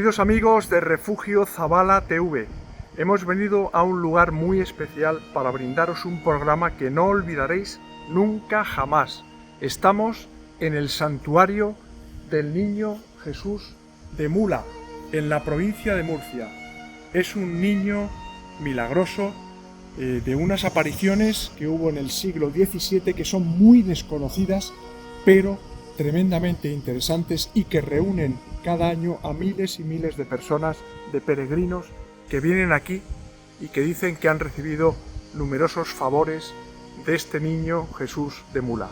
Queridos amigos de Refugio Zabala TV, hemos venido a un lugar muy especial para brindaros un programa que no olvidaréis nunca jamás. Estamos en el santuario del Niño Jesús de Mula, en la provincia de Murcia. Es un niño milagroso de unas apariciones que hubo en el siglo XVII que son muy desconocidas, pero tremendamente interesantes y que reúnen cada año a miles y miles de personas, de peregrinos que vienen aquí y que dicen que han recibido numerosos favores de este niño Jesús de Mula.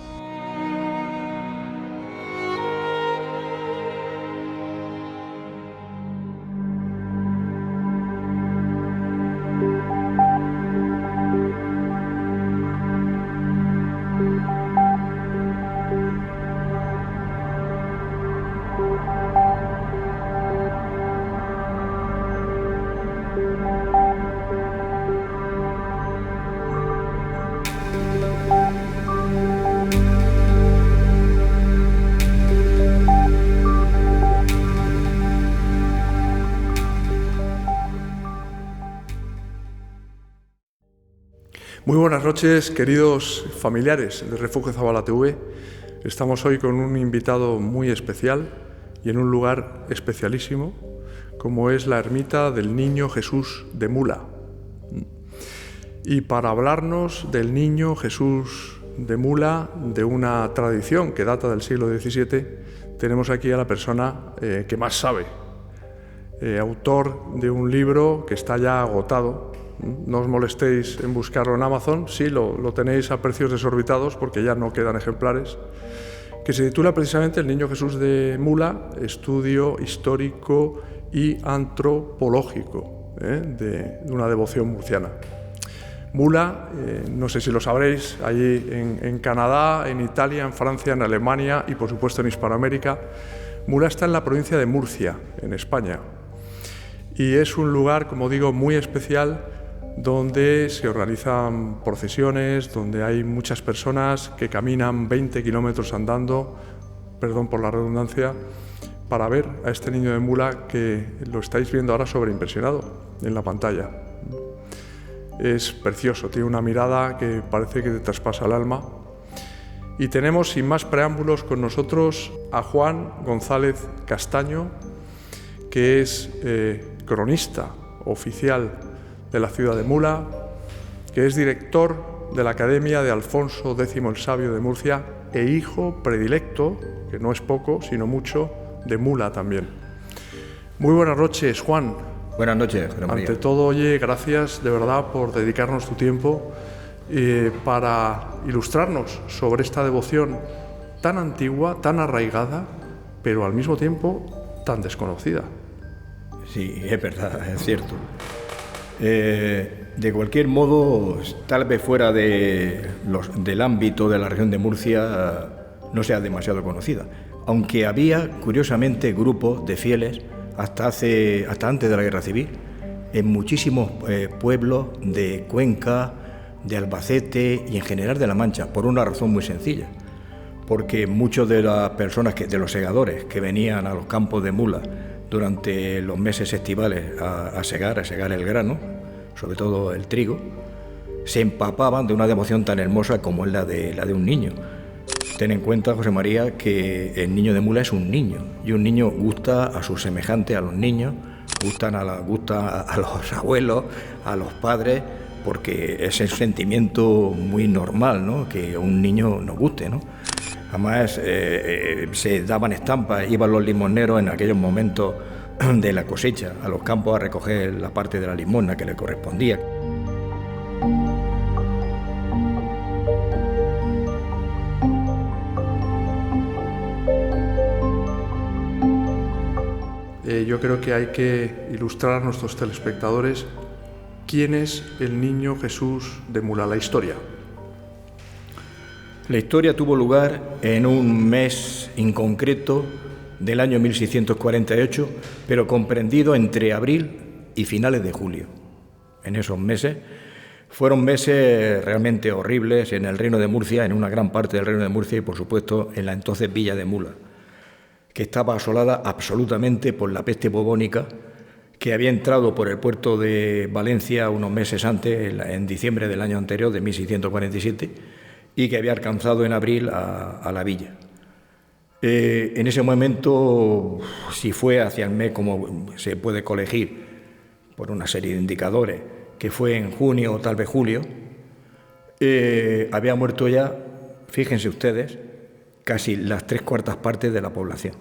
Muy buenas noches, queridos familiares de Refugio Zabala TV. Estamos hoy con un invitado muy especial y en un lugar especialísimo, como es la ermita del Niño Jesús de Mula. Y para hablarnos del Niño Jesús de Mula, de una tradición que data del siglo XVII, tenemos aquí a la persona que más sabe, autor de un libro que está ya agotado. No os molestéis en buscarlo en Amazon, sí, lo tenéis a precios desorbitados porque ya no quedan ejemplares, que se titula precisamente El Niño Jesús de Mula, estudio histórico y antropológico de una devoción murciana. Mula, no sé si lo sabréis, allí en Canadá, en Italia, en Francia, en Alemania y por supuesto en Hispanoamérica. Mula está en la provincia de Murcia, en España, y es un lugar, como digo, muy especial, donde se organizan procesiones, donde hay muchas personas que caminan 20 kilómetros andando, perdón por la redundancia, para ver a este niño de Mula que lo estáis viendo ahora sobreimpresionado en la pantalla. Es precioso, tiene una mirada que parece que te traspasa el alma. Y tenemos, sin más preámbulos, con nosotros a Juan González Castaño, que es cronista oficial de la ciudad de Mula, que es director de la Academia de Alfonso X el Sabio de Murcia e hijo predilecto, que no es poco, sino mucho, de Mula también. Muy buenas noches, Juan. Buenas noches, José María. Ante todo, oye, gracias de verdad por dedicarnos tu tiempo para ilustrarnos sobre esta devoción tan antigua, tan arraigada, pero al mismo tiempo tan desconocida. Sí, es verdad, es cierto. De cualquier modo, tal vez fuera del ámbito de la región de Murcia no sea demasiado conocida, aunque había, curiosamente, grupos de fieles hasta antes de la Guerra Civil, en muchísimos pueblos de Cuenca, de Albacete y en general de La Mancha, por una razón muy sencilla, porque muchos de las personas, de los segadores que venían a los campos de Mula durante los meses estivales a segar el grano, sobre todo el trigo, se empapaban de una devoción tan hermosa como es la de un niño. Ten en cuenta, José María, que el niño de Mula es un niño, y un niño gusta a sus semejantes, a los niños, gusta a los abuelos, a los padres, porque es un sentimiento muy normal, ¿no?, que un niño nos guste, ¿no? Además, se daban estampas, iban los limoneros en aquellos momentos de la cosecha a los campos a recoger la parte de la limosna que le correspondía. Yo creo que hay que ilustrar a nuestros telespectadores quién es el Niño Jesús de Mula, la historia. La historia tuvo lugar en un mes inconcreto del año 1648, pero comprendido entre abril y finales de julio. En esos meses fueron meses realmente horribles en el Reino de Murcia, en una gran parte del Reino de Murcia y, por supuesto, en la entonces Villa de Mula, que estaba asolada absolutamente por la peste bubónica, que había entrado por el puerto de Valencia unos meses antes, en diciembre del año anterior, de 1647, y que había alcanzado en abril a la villa. En ese momento, si fue hacia el mes, como se puede colegir por una serie de indicadores, que fue en junio o tal vez julio, había muerto ya, fíjense ustedes, casi las 3/4 partes de la población.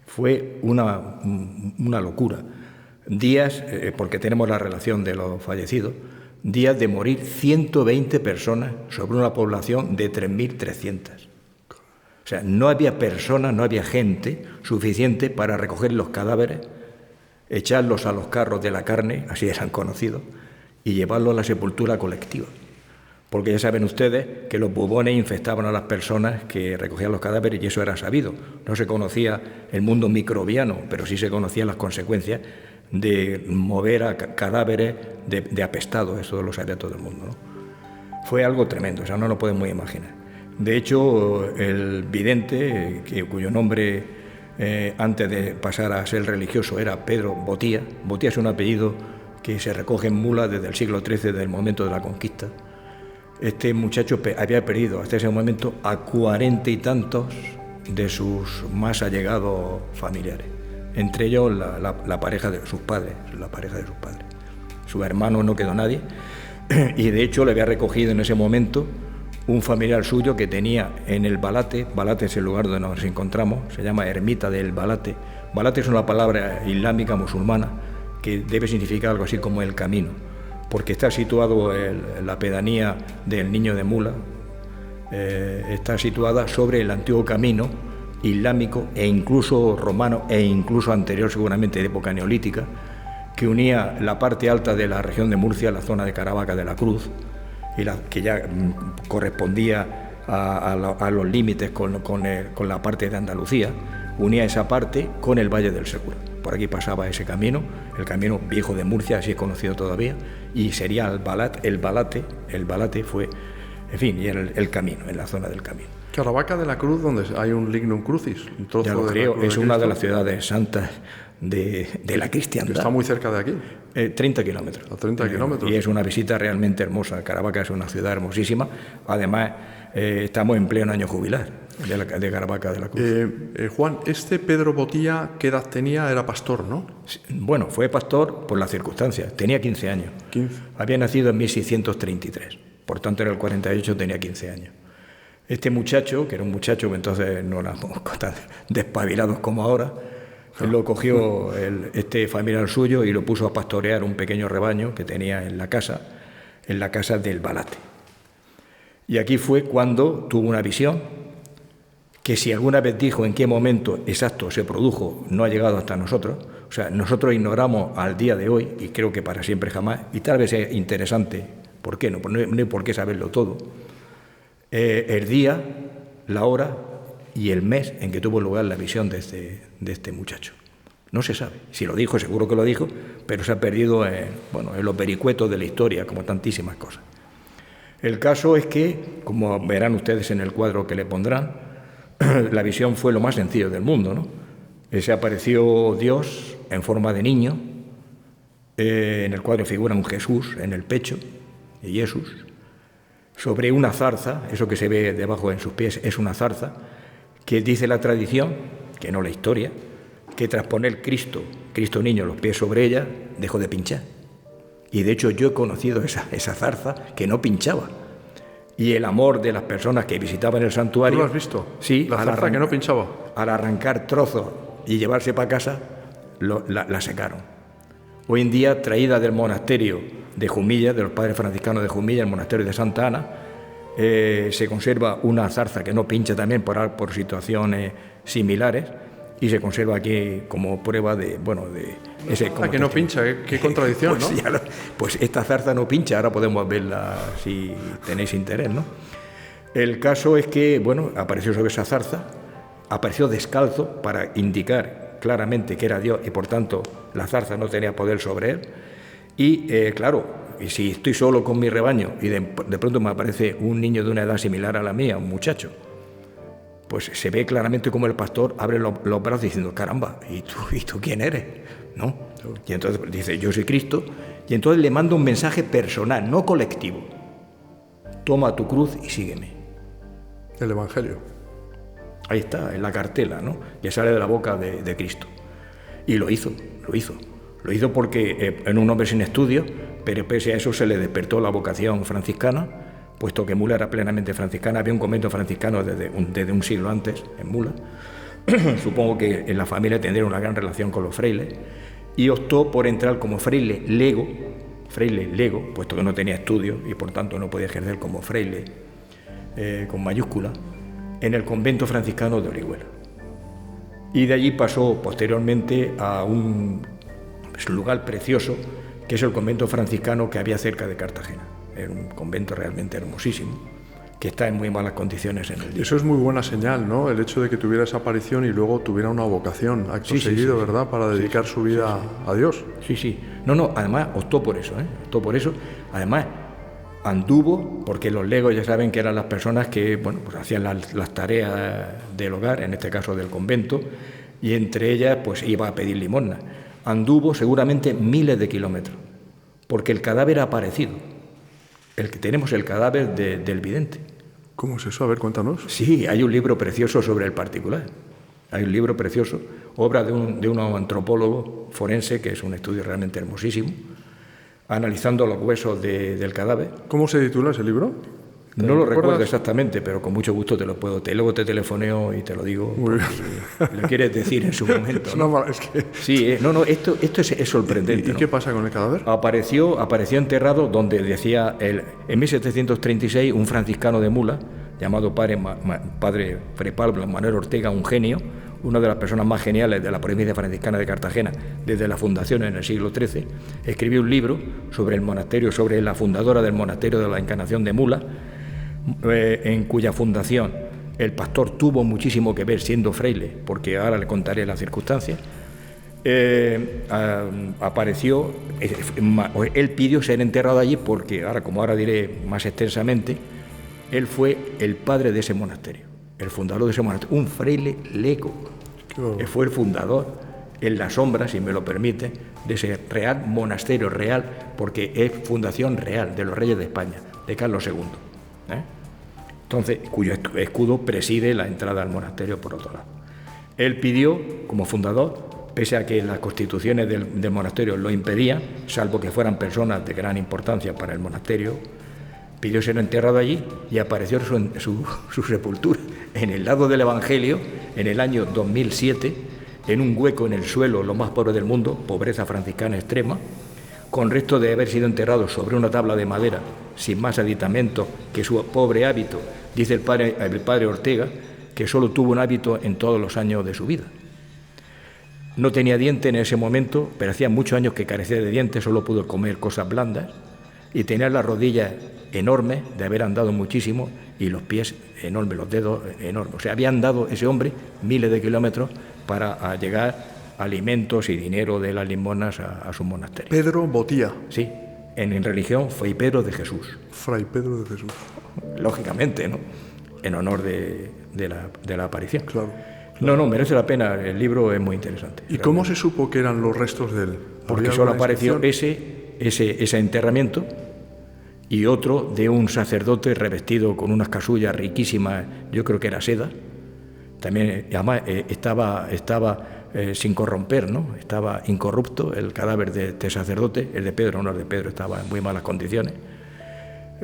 Fue una locura. Días, porque tenemos la relación de los fallecidos, días de morir 120 personas sobre una población de 3.300. O sea, no había personas, no había gente suficiente para recoger los cadáveres, echarlos a los carros de la carne, así eran conocidos, y llevarlos a la sepultura colectiva. Porque ya saben ustedes que los bubones infectaban a las personas que recogían los cadáveres y eso era sabido. No se conocía el mundo microbiano, pero sí se conocían las consecuencias de mover a cadáveres de apestados, eso lo sabía todo el mundo, ¿no? Fue algo tremendo, o sea, no lo podemos imaginar. De hecho, el vidente, cuyo nombre antes de pasar a ser religioso era Pedro Botía. Botía es un apellido que se recoge en Mula desde el siglo XIII, desde el momento de la conquista. Este muchacho había perdido hasta ese momento a 40 y tantos de sus más allegados familiares, entre ellos la pareja de sus padres, Su hermano no quedó nadie, y de hecho le había recogido en ese momento un familiar suyo que tenía en el Balate. Balate es el lugar donde nos encontramos, se llama Ermita del Balate. Balate es una palabra islámica musulmana que debe significar algo así como el camino, porque está situado en la pedanía del Niño de Mula, está situada sobre el antiguo camino islámico e incluso romano e incluso anterior, seguramente de época neolítica, que unía la parte alta de la región de Murcia, la zona de Caravaca de la Cruz, y que ya correspondía a los límites con la parte de Andalucía, unía esa parte con el Valle del Segura. Por aquí pasaba ese camino, el camino viejo de Murcia, así es conocido todavía, y sería el Balate fue, en fin, y era el camino, en la zona del camino. Caravaca de la Cruz, donde hay un lignum crucis, un trozo ya lo de creo, la es una de las ciudades santas de la cristiandad. Está muy cerca de aquí. 30 kilómetros. A 30 kilómetros. Y es una visita realmente hermosa. Caravaca es una ciudad hermosísima. Además, estamos en pleno año jubilar de Caravaca de la Cruz. Juan, este Pedro Botía, ¿qué edad tenía? Era pastor, ¿no? Bueno, fue pastor por las circunstancias. Tenía 15 años. 15. Había nacido en 1633. Por tanto, en el 48 tenía 15 años. Este muchacho, que era un muchacho que entonces no éramos tan despabilados como ahora, él lo cogió este familiar suyo y lo puso a pastorear un pequeño rebaño que tenía en la casa del Balate. Y aquí fue cuando tuvo una visión que, si alguna vez dijo en qué momento exacto se produjo, no ha llegado hasta nosotros. O sea, nosotros ignoramos al día de hoy, y creo que para siempre jamás, y tal vez es interesante, ¿por qué no? No hay por qué saberlo todo. El día, la hora y el mes en que tuvo lugar la visión de este muchacho. No se sabe. Si lo dijo, seguro que lo dijo, pero se ha perdido en los vericuetos de la historia, como tantísimas cosas. El caso es que, como verán ustedes en el cuadro que le pondrán, la visión fue lo más sencillo del mundo, ¿no? Se apareció Dios en forma de niño, en el cuadro figura un Jesús en el pecho, de Jesús, sobre una zarza. Eso que se ve debajo en sus pies es una zarza, que dice la tradición, que no la historia, que tras poner Cristo niño los pies sobre ella, dejó de pinchar. Y de hecho yo he conocido esa zarza que no pinchaba. Y el amor de las personas que visitaban el santuario... ¿Tú lo has visto? Sí. La zarza que no pinchaba. Al arrancar trozos y llevarse para casa, la secaron. Hoy en día, traída del monasterio de Jumilla, de los padres franciscanos de Jumilla, el monasterio de Santa Ana, se conserva una zarza que no pincha también por situaciones similares, y se conserva aquí como prueba de ese... que no pincha, qué contradicción, pues, ¿no? Pues esta zarza no pincha, ahora podemos verla si tenéis interés, ¿no? El caso es que, apareció sobre esa zarza, apareció descalzo para indicar claramente que era Dios, y por tanto la zarza no tenía poder sobre él. Y claro, si estoy solo con mi rebaño y de pronto me aparece un niño de una edad similar a la mía, un muchacho, pues se ve claramente como el pastor abre los brazos diciendo, caramba, ¿y tú quién eres? ¿No? Y entonces dice, yo soy Cristo, y entonces le manda un mensaje personal, no colectivo. Toma tu cruz y sígueme. El Evangelio. Ahí está, en la cartela, ¿no? Que sale de la boca de Cristo. Y lo hizo. Lo hizo porque era un hombre sin estudios, pero pese a eso se le despertó la vocación franciscana, puesto que Mula era plenamente franciscana. Había un convento franciscano desde un siglo antes en Mula. Supongo que en la familia tendría una gran relación con los frailes, y optó por entrar como fraile lego, puesto que no tenía estudios y por tanto no podía ejercer como fraile con mayúscula, en el convento franciscano de Orihuela. Y de allí pasó posteriormente a un lugar precioso, que es el convento franciscano que había cerca de Cartagena. Era un convento realmente hermosísimo, que está en muy malas condiciones en el día. Eso es muy buena señal, ¿no? El hecho de que tuviera esa aparición y luego tuviera una vocación, acto seguido, ¿verdad? Para dedicar su vida a Dios. Sí. No, además optó por eso, Optó por eso. Además, anduvo, porque los legos ya saben que eran las personas que, bueno, pues hacían las tareas del hogar, en este caso del convento, y entre ellas, pues iba a pedir limosna. Anduvo seguramente miles de kilómetros, porque el cadáver ha aparecido. Tenemos el cadáver del vidente. ¿Cómo es eso? A ver, cuéntanos. Sí, hay un libro precioso sobre el particular. Hay un libro precioso, obra de un antropólogo forense, que es un estudio realmente hermosísimo, analizando los huesos del cadáver. ¿Cómo se titula ese libro? No lo recuerdo exactamente, pero con mucho gusto te lo puedo. Luego te telefoneo y te lo digo. Muy bien. Lo quieres decir en su momento. Es que... Sí, esto es sorprendente. ¿Y qué pasa con el cadáver? Apareció enterrado donde decía, en 1736, un franciscano de Mula, llamado padre Fray Pablo Manuel Ortega, un genio, una de las personas más geniales de la provincia franciscana de Cartagena desde la fundación en el siglo XIII, escribió un libro sobre el monasterio, sobre la fundadora del monasterio de la Encarnación de Mula, en cuya fundación el pastor tuvo muchísimo que ver siendo fraile, porque ahora le contaré las circunstancias. Apareció, él pidió ser enterrado allí porque, ahora diré más extensamente, él fue el padre de ese monasterio, el fundador de ese monasterio, un fraile lego. Él fue el fundador, en la sombra, si me lo permite, de ese real monasterio real, porque es fundación real de los reyes de España, de Carlos II. Entonces, cuyo escudo preside la entrada al monasterio por otro lado. Él pidió, como fundador, pese a que las constituciones del monasterio lo impedían, salvo que fueran personas de gran importancia para el monasterio, pidió ser enterrado allí y apareció su sepultura en el lado del Evangelio en el año 2007, en un hueco en el suelo, lo más pobre del mundo, pobreza franciscana extrema, con restos de haber sido enterrado sobre una tabla de madera, sin más aditamento que su pobre hábito. Dice el padre Ortega que solo tuvo un hábito en todos los años de su vida. No tenía diente en ese momento, pero hacía muchos años que carecía de dientes, solo pudo comer cosas blandas, y tenía las rodillas enormes de haber andado muchísimo y los pies enormes, los dedos enormes. O sea, había andado ese hombre miles de kilómetros para llegar alimentos y dinero de las limosnas a su monasterio. Pedro Botía. Sí, en religión Fray Pedro de Jesús. Fray Pedro de Jesús. Lógicamente, ¿no? En honor de la aparición. Claro. No, merece la pena, el libro es muy interesante. ¿Y cómo se supo que eran los restos de él? Porque solo apareció ese enterramiento y otro de un sacerdote revestido con unas casullas riquísimas, yo creo que era seda. También, además, estaba sin corromper, ¿no? Estaba incorrupto el cadáver de este sacerdote. El de Pedro, no, el de Pedro estaba en muy malas condiciones,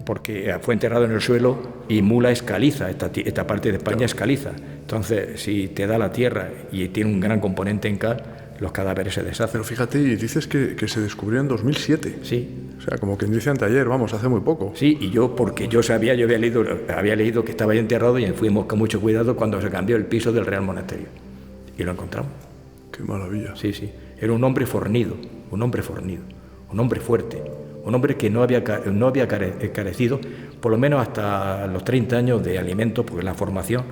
porque fue enterrado en el suelo y Mula es caliza, esta parte de España es caliza. Entonces, si te da la tierra y tiene un gran componente en cal, los cadáveres se deshacen. Pero fíjate, y dices que se descubrió en 2007. Sí. O sea, como quien dice anteayer, vamos, hace muy poco. Sí, y porque yo había leído que estaba ahí enterrado y fuimos con mucho cuidado cuando se cambió el piso del Real Monasterio. Y lo encontramos. Qué maravilla. Sí. Era un hombre fornido, un hombre fuerte, un hombre que no había carecido, por lo menos hasta los 30 años de alimentos, porque la formación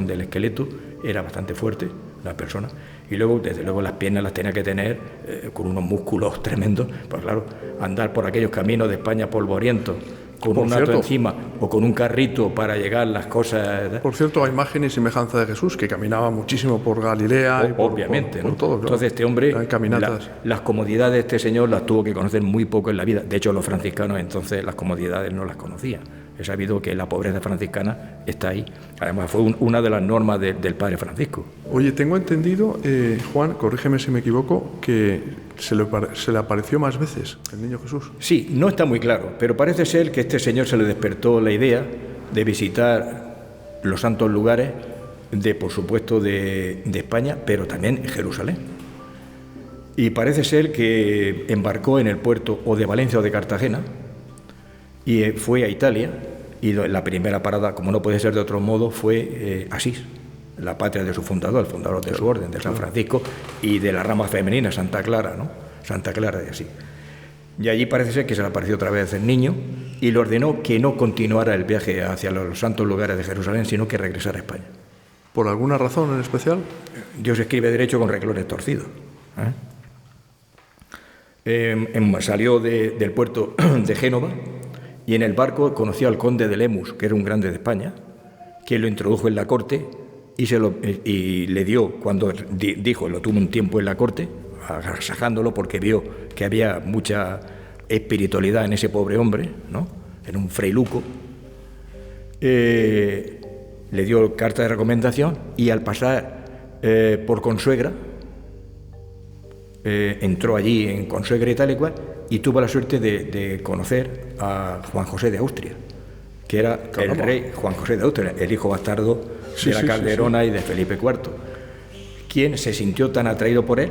del esqueleto era bastante fuerte, la persona, y luego, desde luego, las piernas las tenía que tener con unos músculos tremendos, pues claro, andar por aquellos caminos de España polvorientos, con un hato encima o con un carrito para llegar las cosas. Por cierto, a imagen y semejanza de Jesús, que caminaba muchísimo por Galilea. Obviamente, por todo. Claro. Entonces este hombre, caminatas. Las comodidades de este señor las tuvo que conocer muy poco en la vida. De hecho, los franciscanos entonces las comodidades no las conocían. He sabido que la pobreza franciscana está ahí. Además, fue una de las normas del Padre Francisco. Oye, tengo entendido, Juan, corrígeme si me equivoco, que se le apareció más veces el niño Jesús. Sí, no está muy claro, pero parece ser que a este señor se le despertó la idea de visitar los santos lugares, por supuesto, de España, pero también Jerusalén. Y parece ser que embarcó en el puerto o de Valencia o de Cartagena, y fue a Italia, y la primera parada, como no puede ser de otro modo, fue Asís, la patria de su fundador, el fundador de su orden, de San Francisco, y de la rama femenina, Santa Clara, ¿no? Santa Clara de Asís. Y allí parece ser que se le apareció otra vez el niño y le ordenó que no continuara el viaje hacia los santos lugares de Jerusalén, sino que regresara a España. ¿Por alguna razón en especial? Dios escribe derecho con renglones torcidos. Salió del puerto de Génova, y en el barco conoció al conde de Lemus, que era un grande de España, que lo introdujo en la corte y le dio, cuando dijo, lo tuvo un tiempo en la corte, agasajándolo porque vio que había mucha espiritualidad en ese pobre hombre, ¿no? Era un frailuco. Le dio carta de recomendación y al pasar por Consuegra, entró allí en Consuegra y tal y cual, y tuvo la suerte de conocer a Juan José de Austria, que era el rey Juan José de Austria, el hijo bastardo de la Calderona y de Felipe IV, quien se sintió tan atraído por él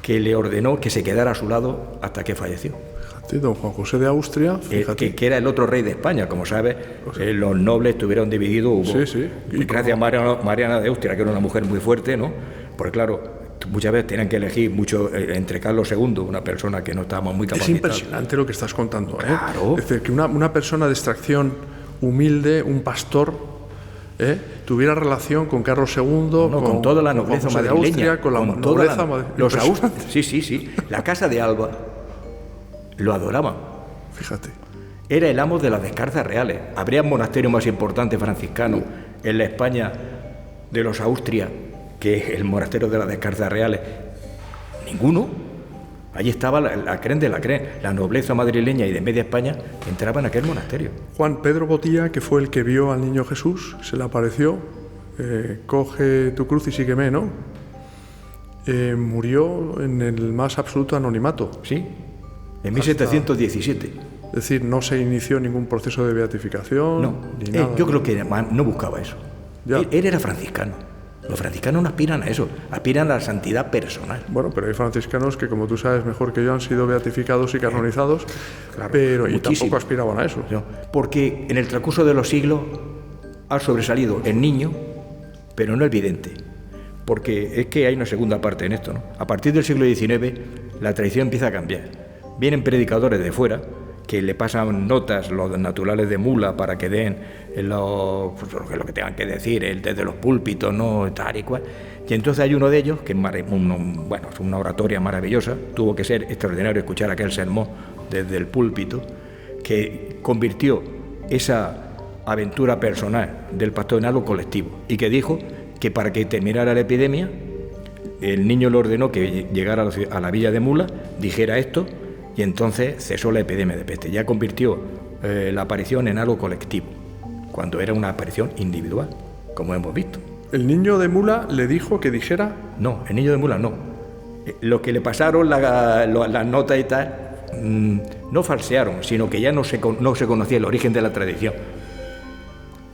que le ordenó que se quedara a su lado hasta que falleció. Fíjate, don Juan José de Austria, que era el otro rey de España, como sabes, los nobles estuvieron divididos, y gracias a Mariana de Austria, que era una mujer muy fuerte, ¿no? Porque claro, muchas veces tenían que elegir mucho entre Carlos II, una persona que no estaba muy capacitada. Es impresionante lo que estás contando, ¿eh? Claro. Es decir, que una persona de extracción humilde, un pastor, tuviera relación con Carlos II, con toda la nobleza madrileña, Austria, con la nobleza madrileña. Sí. La casa de Alba lo adoraban. Fíjate. Era el amo de las descalzas reales. Habría un monasterio más importante franciscano en la España de los Austria que el monasterio de las descalzas reales. Ninguno. Allí estaba la creen de la creen. La nobleza madrileña y de media España entraba en aquel monasterio. Juan Pedro Botía, que fue el que vio al niño Jesús, se le apareció, coge tu cruz y sígueme, ¿no? Murió en el más absoluto anonimato. Sí, en 1717. Es decir, no se inició ningún proceso de beatificación. No, ni nada. Yo creo que no buscaba eso. Ya. Él era franciscano. Los franciscanos no aspiran a eso, aspiran a la santidad personal. Bueno, pero hay franciscanos que, como tú sabes mejor que yo, han sido beatificados y canonizados, claro, pero y tampoco aspiraban a eso. No, porque en el transcurso de los siglos ha sobresalido el niño, pero no el vidente. Porque es que hay una segunda parte en esto, ¿no? A partir del siglo XIX, la tradición empieza a cambiar. Vienen predicadores de fuera que le pasan notas, los naturales de mula, para que den lo que tengan que decir desde los púlpitos, ¿no? Tal y cual. Y entonces hay uno de ellos, que es una oratoria maravillosa, tuvo que ser extraordinario escuchar aquel sermón desde el púlpito, que convirtió esa aventura personal del pastor en algo colectivo, y que dijo que para que terminara la epidemia, el niño le ordenó que llegara a la villa de Mula, dijera esto, y entonces cesó la epidemia de peste. Ya convirtió la aparición en algo colectivo, cuando era una aparición individual, como hemos visto. ¿El niño de Mula le dijo que dijera? No, el niño de Mula no. Lo que le pasaron las notas y tal, no falsearon, sino que ya no se conocía el origen de la tradición.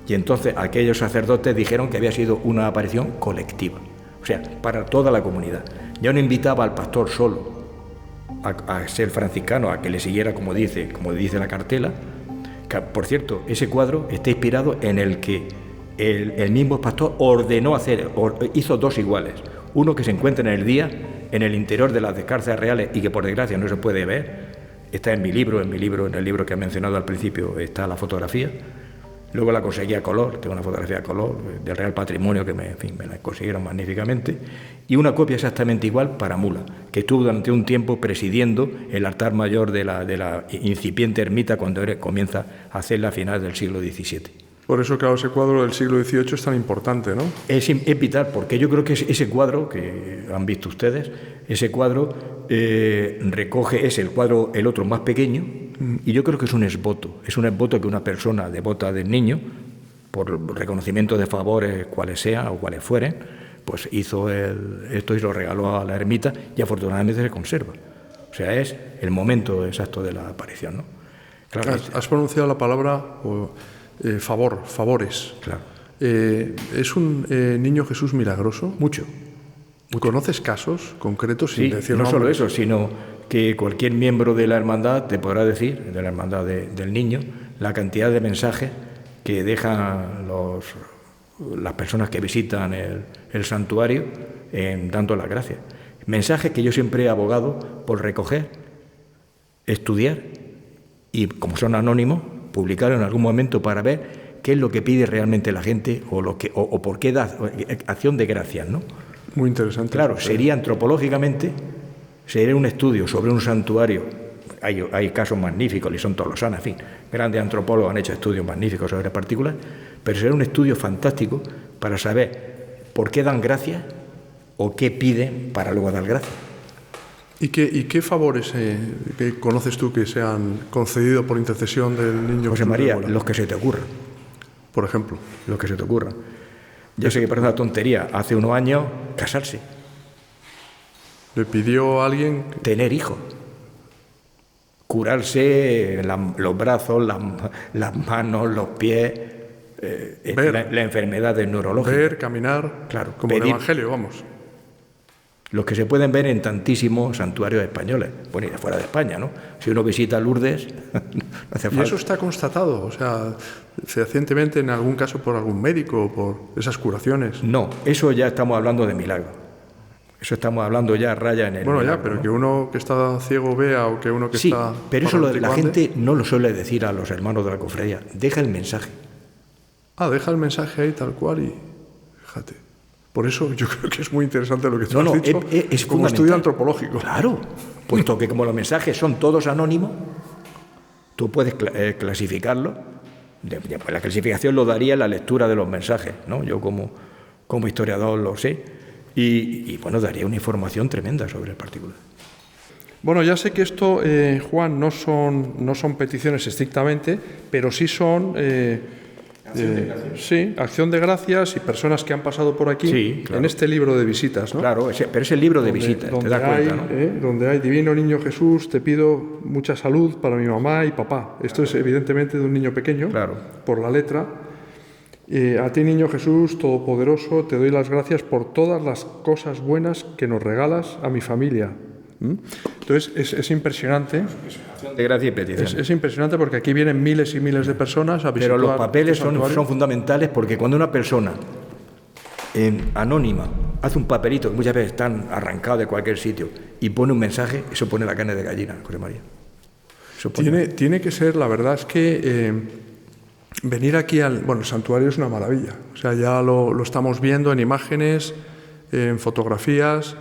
Y entonces aquellos sacerdotes dijeron que había sido una aparición colectiva, o sea, para toda la comunidad. Ya no invitaba al pastor solo a ser franciscano, a que le siguiera como dice la cartela. Que, por cierto, ese cuadro está inspirado en el que el mismo pastor hizo dos iguales. Uno que se encuentra en el día, en el interior de las descalzas reales, y que por desgracia no se puede ver. Está en el libro que he mencionado al principio, está la fotografía, Luego la conseguí a color, tengo una fotografía a color del Real Patrimonio que me la consiguieron magníficamente, y una copia exactamente igual para Mula, que estuvo durante un tiempo presidiendo el altar mayor de la incipiente ermita cuando comienza a hacerla a finales del siglo XVII. Por eso, claro, ese cuadro del siglo XVIII es tan importante, ¿no? Es vital, porque yo creo que ese cuadro, que han visto ustedes, ese cuadro recoge, es el cuadro, el otro más pequeño, y yo creo que es un esboto que una persona devota del niño, por reconocimiento de favores cuales sean o cuales fueren, pues hizo esto y lo regaló a la ermita, y afortunadamente se conserva. O sea, es el momento exacto de la aparición, ¿no? Claro, has pronunciado la palabra favores. Claro. ¿Es un niño Jesús milagroso? Mucho. ¿Conoces casos concretos? Sí, sin decir no solo nombres? eso, sino que cualquier miembro de la hermandad te podrá decir, de la hermandad del niño, la cantidad de mensajes que dejan las personas que visitan el santuario dando las gracias. Mensajes que yo siempre he abogado por recoger, estudiar y, como son anónimos, publicar en algún momento para ver qué es lo que pide realmente la gente o por qué da acción de gracias, ¿no? Muy interesante. Claro, sería antropológicamente, sería un estudio sobre un santuario. Hay casos magníficos, y son Tolosana, en fin, grandes antropólogos han hecho estudios magníficos sobre partículas, pero sería un estudio fantástico para saber por qué dan gracias o qué piden para luego dar gracias. ¿Y qué favores que conoces tú que se han concedido por intercesión del niño José Jesús María, de Mula? los que se te ocurran. Por ejemplo. Los que se te ocurran. Yo sé que parece una tontería, hace unos años casarse, ¿Le pidió a alguien? tener hijos, curarse los brazos, las manos, los pies, la enfermedad neurológica. Ver, caminar, Claro, como el Evangelio, vamos. Los que se pueden ver en tantísimos santuarios españoles, bueno, y de fuera de España, ¿no? Si uno visita Lourdes, no hace ¿Y falta. eso está constatado? O sea, fehacientemente en algún caso por algún médico o por esas curaciones. No, eso ya estamos hablando de milagro. Eso estamos hablando ya raya en el Bueno, milagro, ya, pero ¿no? que uno que está ciego vea o que uno que Sí, está... pero eso la paralítico ande. gente no lo suele decir a los hermanos de la cofradía. Deja el mensaje. Deja el mensaje ahí tal cual y... Fíjate. Por eso yo creo que es muy interesante lo que tú No, has dicho es como fundamental. estudio antropológico. Claro, puesto que como los mensajes son todos anónimos, tú puedes clasificarlos. Pues la clasificación lo daría la lectura de los mensajes, ¿no? Yo como historiador lo sé. Y bueno, daría una información tremenda sobre el particular. Bueno, ya sé que esto, Juan, no son peticiones estrictamente, pero sí son... sí, acción de gracias y personas que han pasado por aquí Sí, claro. en este libro de visitas, ¿no? Claro, pero es el libro de visitas, te das cuenta, ¿no? Donde hay Divino Niño Jesús, te pido mucha salud para mi mamá y papá. Esto es evidentemente de un niño pequeño, Claro. por la letra. A ti, Niño Jesús, Todopoderoso, te doy las gracias por todas las cosas buenas que nos regalas a mi familia. Entonces, es impresionante. De gracia y petición. Es impresionante porque aquí vienen miles y miles de personas a visitar. Pero los papeles este son santuario. fundamentales porque cuando una persona anónima hace un papelito que muchas veces están arrancado de cualquier sitio y pone un mensaje, eso pone la carne de gallina, José María. Eso pone- Tiene que ser, la verdad es que venir aquí el santuario es una maravilla. O sea, ya lo estamos viendo en imágenes, en fotografías.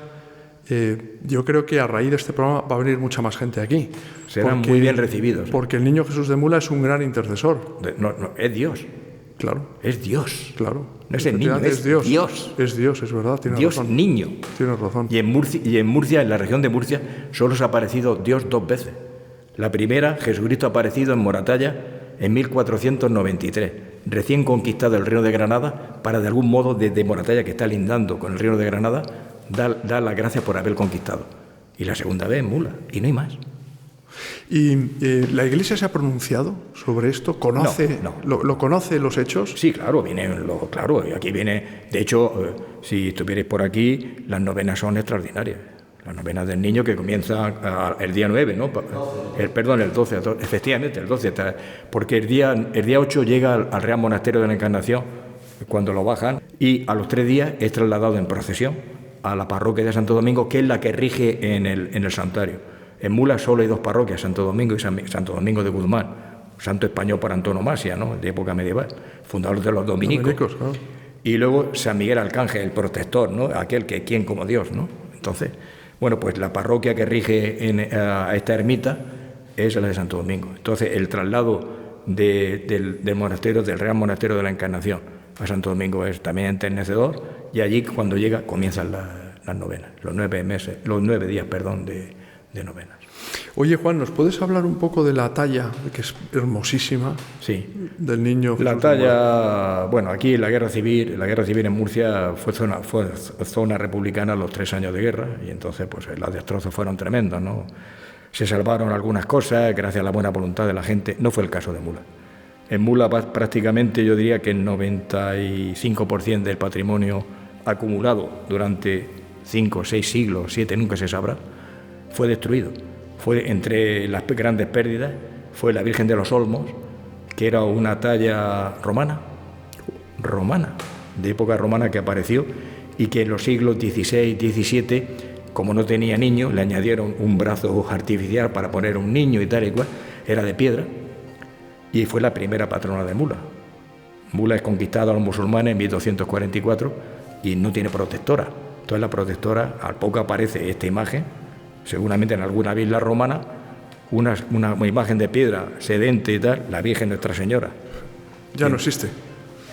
Yo creo que a raíz de este programa va a venir mucha más gente aquí. Serán muy bien recibidos. Porque el Niño Jesús de Mula es un gran intercesor. No, es Dios. Claro, Es Dios. claro. No es el niño, es Dios. Es Dios, es verdad, tienes Dios razón. niño. Tienes razón. Y en Murcia, en la región de Murcia, solo se ha aparecido Dios 2 veces. La primera, Jesucristo ha aparecido en Moratalla en 1493, recién conquistado el Reino de Granada, para de algún modo desde Moratalla, que está lindando con el Reino de Granada, dar las gracias por haber conquistado. Y la segunda vez en Mula, y no hay más. ¿Y la Iglesia se ha pronunciado sobre esto? ¿Conoce, No. ¿Lo conoce los hechos? Sí, claro, claro, aquí viene, de hecho, si estuvierais por aquí, las novenas son extraordinarias. Las novenas del niño que comienza el día 9, ¿no? El 12, efectivamente, el 12, porque el día 8 llega al Real Monasterio de la Encarnación, cuando lo bajan, y a los 3 días es trasladado en procesión a la parroquia de Santo Domingo, que es la que rige en el santuario. En Mula solo hay 2 parroquias, Santo Domingo y Santo Domingo de Guzmán. santo español por antonomasia, ¿no? De época medieval, fundador de los dominicos. Claro. Y luego San Miguel Arcángel, el protector, ¿no? Aquel que quien como Dios, ¿no? Entonces, bueno, pues la parroquia que rige a esta ermita es la de Santo Domingo. Entonces, el traslado del monasterio, del Real Monasterio de la Encarnación a Santo Domingo es también enternecedor, y allí cuando llega comienzan las novenas, los 9 días de novenas. Oye, Juan, ¿nos puedes hablar un poco de la talla, que es hermosísima, sí, del niño Jesús? La talla, bueno, aquí la guerra civil en Murcia fue zona republicana los 3 años de guerra, y entonces pues los destrozos fueron tremendos, ¿no? Se salvaron algunas cosas gracias a la buena voluntad de la gente. No fue el caso de Mula. En Mula prácticamente yo diría que el 95% del patrimonio acumulado durante 5 o 6 siglos, 7, nunca se sabrá, fue destruido. Fue entre las grandes pérdidas, fue la Virgen de los Olmos, que era una talla romana, de época romana, que apareció y que en los siglos XVI, XVII, como no tenía niño, le añadieron un brazo artificial para poner un niño y tal y cual, era de piedra, y fue la primera patrona de Mula. Mula es conquistada a los musulmanes en 1244 y no tiene protectora. Entonces la protectora, al poco aparece esta imagen, seguramente en alguna villa romana, una imagen de piedra sedente y tal, la Virgen Nuestra Señora. Ya no existe.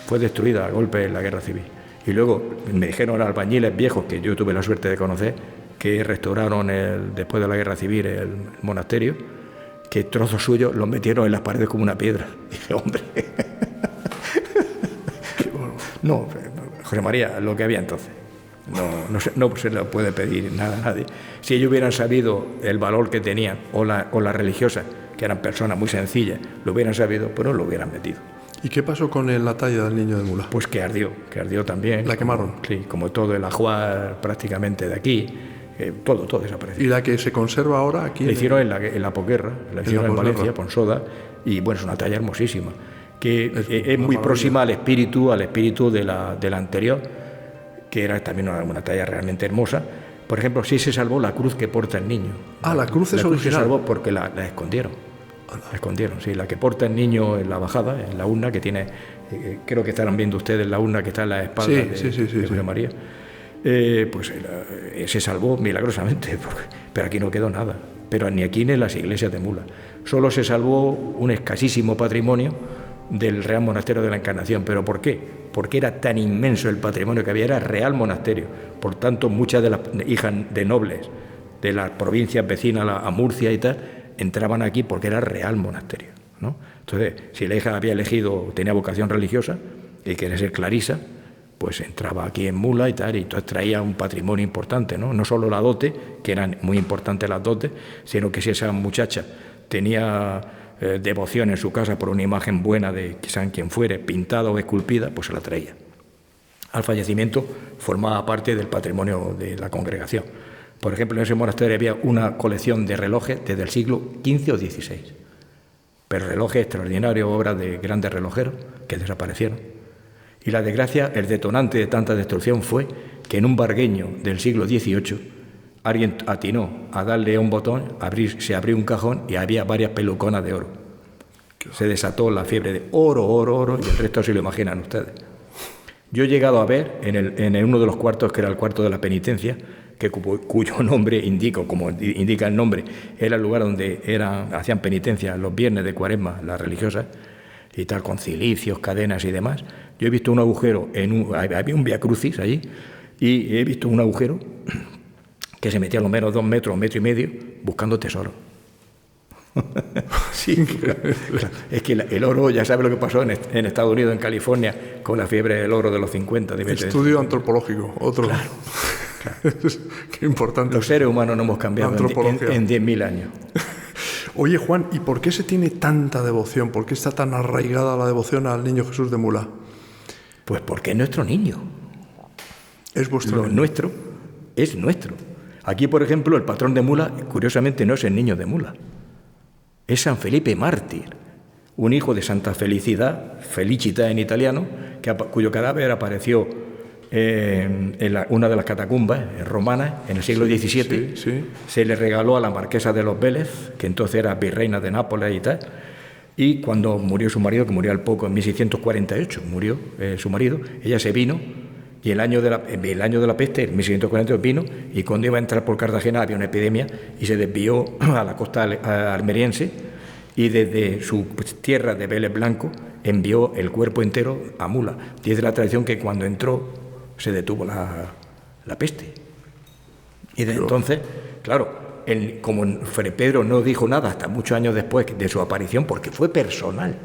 Fue destruida a golpe en la Guerra Civil. Y luego me dijeron albañiles viejos, que yo tuve la suerte de conocer, que restauraron después de la Guerra Civil el monasterio, que trozos suyos los metieron en las paredes como una piedra. Y dije, hombre, no, José María, lo que había entonces. No se le puede pedir nada a nadie. Si ellos hubieran sabido el valor que tenían, o las religiosas, que eran personas muy sencillas, lo hubieran sabido, pues no lo hubieran metido. ¿Y qué pasó con la talla del niño de Mula? Pues que ardió también. ¿La quemaron? Sí, como todo el ajuar prácticamente de aquí, todo desapareció. ¿Y la que se conserva ahora aquí? La hicieron en la posguerra, la hicieron en Valencia, Ponsoda, y bueno, es una talla hermosísima, que es muy próxima al espíritu de la anterior, que era también una talla realmente hermosa. Por ejemplo, sí se salvó la cruz que porta el niño. La cruz es original. Se salvó porque la escondieron. La escondieron, sí. La que porta el niño en la bajada, en la urna que tiene, creo que estarán viendo ustedes la urna que está en la espalda de José María. Pues se salvó milagrosamente, pero aquí no quedó nada. Pero ni aquí ni en las iglesias de Mula. Solo se salvó un escasísimo patrimonio del Real Monasterio de la Encarnación. ¿Pero por qué? Porque era tan inmenso el patrimonio que había, era Real Monasterio. Por tanto, muchas de las hijas de nobles de las provincias vecinas a Murcia y tal, entraban aquí porque era Real Monasterio, ¿no? Entonces, si la hija había elegido, tenía vocación religiosa y quería ser clarisa, pues entraba aquí en Mula y tal, y entonces traía un patrimonio importante, ¿no? No solo la dote, que eran muy importantes las dotes, sino que si esa muchacha tenía devoción en su casa por una imagen buena de quizá quien fuere, pintada o esculpida, pues se la traía. Al fallecimiento formaba parte del patrimonio de la congregación. Por ejemplo, en ese monasterio había una colección de relojes desde el siglo XV o XVI, pero relojes extraordinarios, obras de grandes relojeros que desaparecieron. Y la desgracia, el detonante de tanta destrucción fue que en un bargueño del siglo XVIII alguien atinó a darle a un botón, se abrió un cajón y había varias peluconas de oro. Se desató la fiebre de oro, y el resto se lo imaginan ustedes. Yo he llegado a ver en uno de los cuartos, que era el cuarto de la penitencia, cuyo nombre indica, como indica el nombre, era el lugar donde hacían penitencia los viernes de Cuaresma las religiosas, y tal, con cilicios, cadenas y demás. Yo he visto un agujero, había un Via Crucis allí, y he visto un agujero que se metía a lo menos 2 metros, 1,5 metros, buscando tesoro. Sí, claro. Es que el oro, ya sabe lo que pasó en Estados Unidos, en California, con la fiebre del oro de los 50. Estudio antropológico, otro. Claro. Qué importante. Los seres humanos no hemos cambiado en 10.000 años. Oye, Juan, ¿y por qué se tiene tanta devoción? ¿Por qué está tan arraigada la devoción al Niño Jesús de Mula? Pues porque es nuestro niño. Es vuestro niño. Nuestro es nuestro. Aquí, por ejemplo, el patrón de Mula, curiosamente, no es el niño de Mula. Es San Felipe Mártir, un hijo de Santa Felicita en italiano, cuyo cadáver apareció en una de las catacumbas romanas en el siglo XVII. Sí. Se le regaló a la marquesa de los Vélez, que entonces era virreina de Nápoles y tal, Y cuando murió su marido, que murió al poco, en 1648, murió su marido, ella se vino, y el año de la peste, en 1648, vino, y cuando iba a entrar por Cartagena había una epidemia y se desvió a la costa almeriense, y desde su tierra de Vélez Blanco envió el cuerpo entero a Mula. Dice la tradición que cuando entró se detuvo la peste. Y desde entonces, claro, como Fray Pedro no dijo nada hasta muchos años después de su aparición, porque fue personal.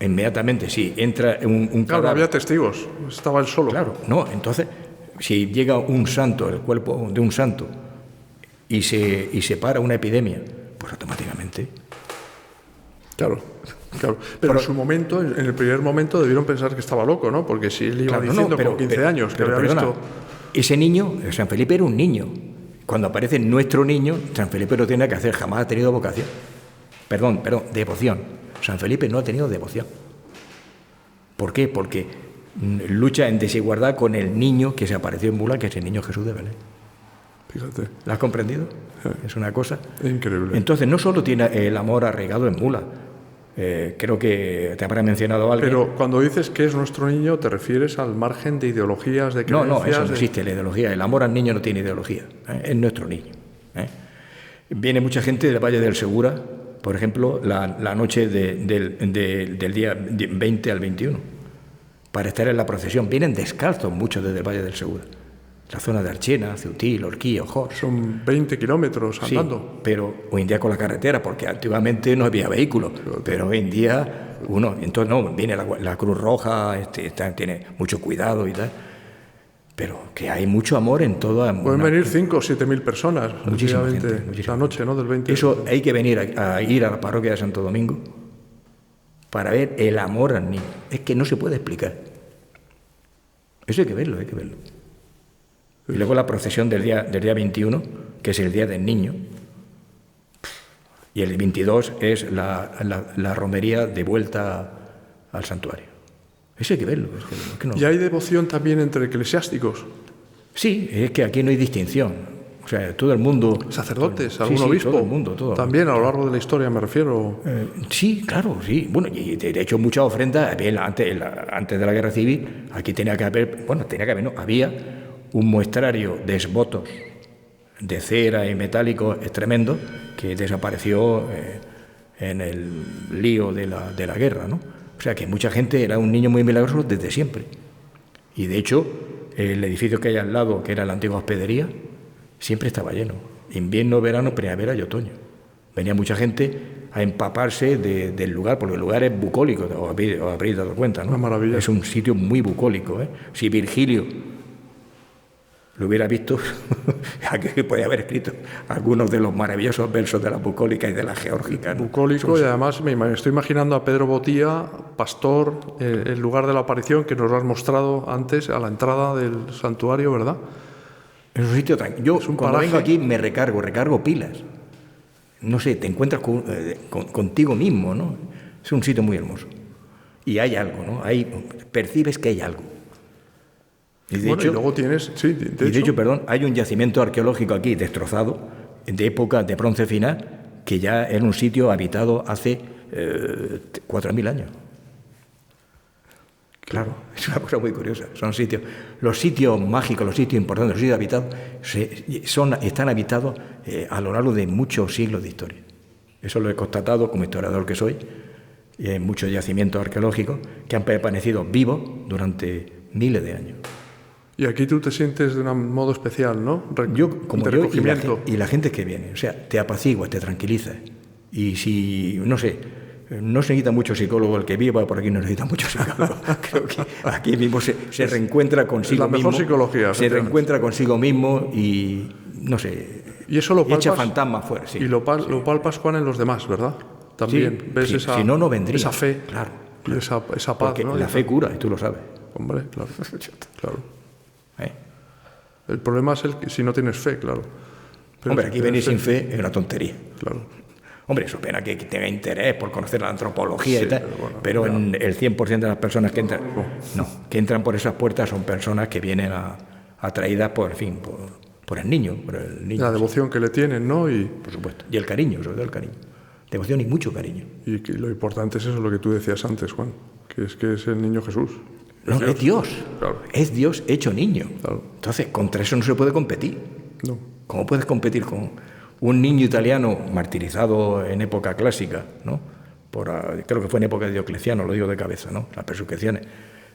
Inmediatamente, si entra un claro, cadáver, había testigos, estaba él solo. Claro, no, entonces, si llega un santo, el cuerpo de un santo, y se para una epidemia, pues automáticamente. Claro. Pero en su momento, en el primer momento, debieron pensar que estaba loco, ¿no? Porque si él iba diciendo con 15 años que había visto... Ese niño, San Felipe era un niño. Cuando aparece nuestro niño, San Felipe no tiene que hacer, jamás ha tenido vocación. Perdón, devoción. San Felipe no ha tenido devoción. ¿Por qué? Porque lucha en desigualdad con el niño que se apareció en Mula, que es el niño Jesús de Belén. Fíjate. ¿Lo has comprendido? Es una cosa increíble. Entonces, no solo tiene el amor arraigado en Mula. Creo que te habrá mencionado alguien. Pero cuando dices que es nuestro niño, ¿te refieres al margen de ideologías, de creencias? No, eso no existe, la ideología. El amor al niño no tiene ideología. Es nuestro niño. Viene mucha gente del Valle del Segura, por ejemplo, la noche del día 20 al 21, para estar en la procesión. Vienen descalzos muchos desde el Valle del Segura. La zona de Archena, Ceutil, Orquí, Ojor. Son 20 kilómetros andando. Sí, pero hoy en día con la carretera, porque antiguamente no había vehículos, pero hoy en día entonces no, viene la Cruz Roja, tiene mucho cuidado y tal, pero que hay mucho amor en toda... Pueden venir 5 o 7 mil personas, muchísima gente, la noche, ¿no? Del 20. Eso hay que venir a ir a la parroquia de Santo Domingo para ver el amor al niño. Es que no se puede explicar. Eso hay que verlo. Y luego la procesión del día 21, que es el Día del Niño, y el 22 es la romería de vuelta al santuario. Eso hay que verlo. Es que no. ¿Y hay devoción también entre eclesiásticos? Sí, es que aquí no hay distinción. O sea, todo el mundo... ¿Sacerdotes? ¿Algún obispo? Todo el mundo. También a lo largo de la historia, me refiero. Sí, claro, sí. Bueno, y de hecho muchas ofrendas, antes de la Guerra Civil, aquí había un muestrario de esbotos de cera y metálicos tremendo que desapareció en el lío de la guerra, ¿no? O sea que mucha gente era un niño muy milagroso desde siempre. Y de hecho, el edificio que hay al lado, que era la antigua hospedería, siempre estaba lleno. Invierno, verano, primavera y otoño. Venía mucha gente a empaparse del lugar, porque el lugar es bucólico, os habréis dado cuenta, ¿no? Una maravilla. Es un sitio muy bucólico, ¿eh? Si Virgilio lo hubiera visto, aquí podía haber escrito algunos de los maravillosos versos de la bucólica y de la geórgica, ¿no? Bucólico, y además me estoy imaginando a Pedro Botía, pastor, el lugar de la aparición que nos lo has mostrado antes, a la entrada del santuario, ¿verdad? Es un sitio yo cuando vengo aquí me recargo pilas. No sé, te encuentras contigo mismo, ¿no? Es un sitio muy hermoso. Y hay algo, ¿no? Percibes que hay algo. Y de hecho, hay un yacimiento arqueológico aquí destrozado, de época de bronce final, que ya era un sitio habitado hace 4.000 años. Claro, es una cosa muy curiosa. Los sitios mágicos, los sitios importantes, los sitios habitados, están habitados a lo largo de muchos siglos de historia. Eso lo he constatado como historiador que soy, y hay muchos yacimientos arqueológicos que han permanecido vivos durante miles de años. Y aquí tú te sientes de un modo especial, ¿no? Y la gente que viene, o sea, te apacigua, te tranquiliza. Y si, no se necesita mucho psicólogo el que viva, por aquí no necesita mucho psicólogo. Creo que aquí mismo se reencuentra consigo mismo. Es la mejor psicología. Se reencuentra consigo mismo y, no sé, y eso lo palpas, echa fantasmas fuera. Sí, y lo palpas, Juan, en los demás, ¿verdad? También ves si no vendría. Esa fe, claro. Esa paz, porque ¿no? La fe cura, y tú lo sabes. Hombre, claro. El problema es si no tienes fe, claro. Pero hombre, aquí venir sin fe es una tontería. Claro. Hombre, eso pena que tenga interés por conocer la antropología y tal, pero en el 100% de las personas que entran, que entran por esas puertas son personas que vienen atraídas por el niño, La devoción que le tienen, ¿no? Por supuesto. Y el cariño, sobre todo el cariño. Devoción y mucho cariño. Y lo importante es eso, lo que tú decías antes, Juan, que es el niño Jesús. Es Dios. Claro. Es Dios hecho niño. Claro. Entonces, contra eso no se puede competir. No. ¿Cómo puedes competir con un niño italiano martirizado en época clásica, ¿no? Creo que fue en época de Diocleciano, lo digo de cabeza, ¿no? Las persecuciones,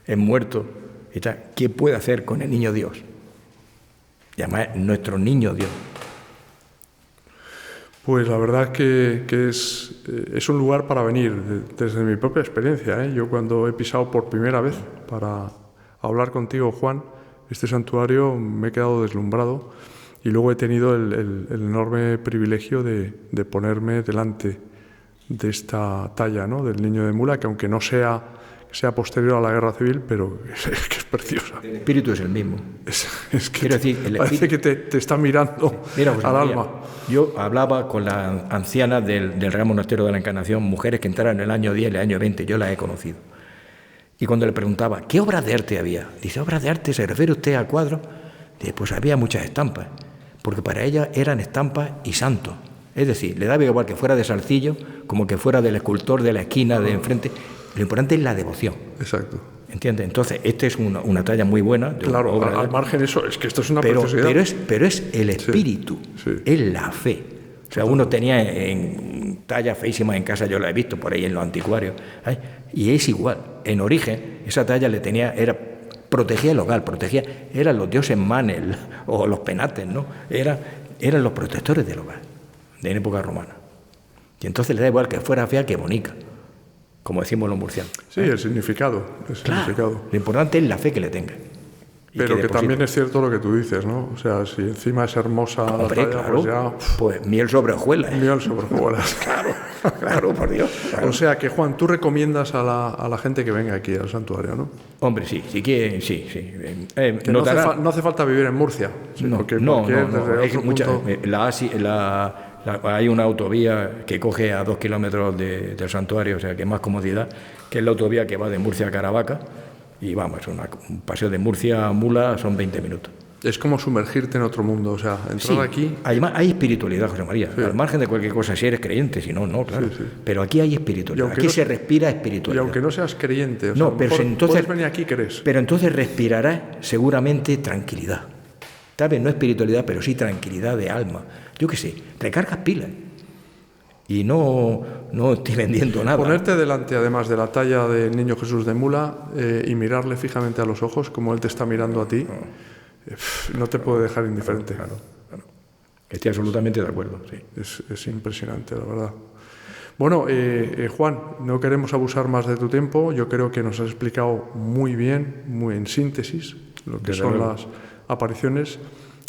es muerto y tal. ¿Qué puede hacer con el niño Dios? Y además, nuestro niño Dios. Pues la verdad que es un lugar para venir, desde mi propia experiencia, ¿eh? Yo cuando he pisado por primera vez para hablar contigo, Juan, este santuario, me he quedado deslumbrado y luego he tenido el enorme privilegio de ponerme delante de esta talla, ¿no? Del niño de Mula, que aunque no sea posterior a la guerra civil, pero es que es preciosa. El espíritu es el mismo. Es que Quiero decir, parece que te está mirando al alma. Yo hablaba con las ancianas del Real Monasterio de la Encarnación, mujeres que entraron en el año 10, el año 20, yo las he conocido. Y cuando le preguntaba, ¿qué obras de arte había? Dice, ¿obras de arte se refiere usted a cuadros? Dice, pues había muchas estampas, porque para ellas eran estampas y santos. Es decir, le daba igual que fuera de Salcillo, como que fuera del escultor de la esquina de enfrente. Lo importante es la devoción. Exacto. ¿Entiendes? Entonces, esta es una talla muy buena. Claro, al margen eso, es que esto es una preciosidad. Pero es el espíritu, es la fe. O sea, uno tenía en tallas feísimas en casa, yo la he visto por ahí en los anticuarios, ¿eh? Y es igual. En origen, esa talla protegía el hogar, eran los dioses Manel o los penates, ¿no? Eran los protectores del hogar, de en época romana. Y entonces le da igual que fuera fea que bonita, como decimos los murcianos. Sí, el significado. Lo importante es la fe que le tenga. Pero que también es cierto lo que tú dices, ¿no? O sea, si encima es hermosa la talla, claro, pues ya... Pues miel sobre hojuelas. Miel sobre hojuelas. Claro, por Dios. Claro. O sea que, Juan, tú recomiendas a la gente que venga aquí al santuario, ¿no? Hombre, sí, si quieren, sí. No hace falta vivir en Murcia. No. Hay una autovía que coge a 2 kilómetros del santuario, o sea, que más comodidad, que es la autovía que va de Murcia a Caravaca. Y vamos, un paseo de Murcia a Mula son 20 minutos. Es como sumergirte en otro mundo, o sea, entrar aquí... Además, hay espiritualidad, José María, al margen de cualquier cosa, si eres creyente, si no, claro. Sí. Pero aquí hay espiritualidad, aquí se respira espiritualidad. Y aunque no seas creyente, o sea, pero entonces, puedes venir aquí, crees. Pero entonces respirarás seguramente tranquilidad. Tal vez no espiritualidad, pero sí tranquilidad de alma. Yo qué sé, recargas pilas. Y no estoy vendiendo nada. Ponerte delante, además de la talla del niño Jesús de Mula, y mirarle fijamente a los ojos, como él te está mirando a ti, no te puede dejar indiferente. Claro. Estoy absolutamente de acuerdo, sí. Es impresionante, la verdad. Bueno, Juan, no queremos abusar más de tu tiempo. Yo creo que nos has explicado muy bien, muy en síntesis, lo que son las apariciones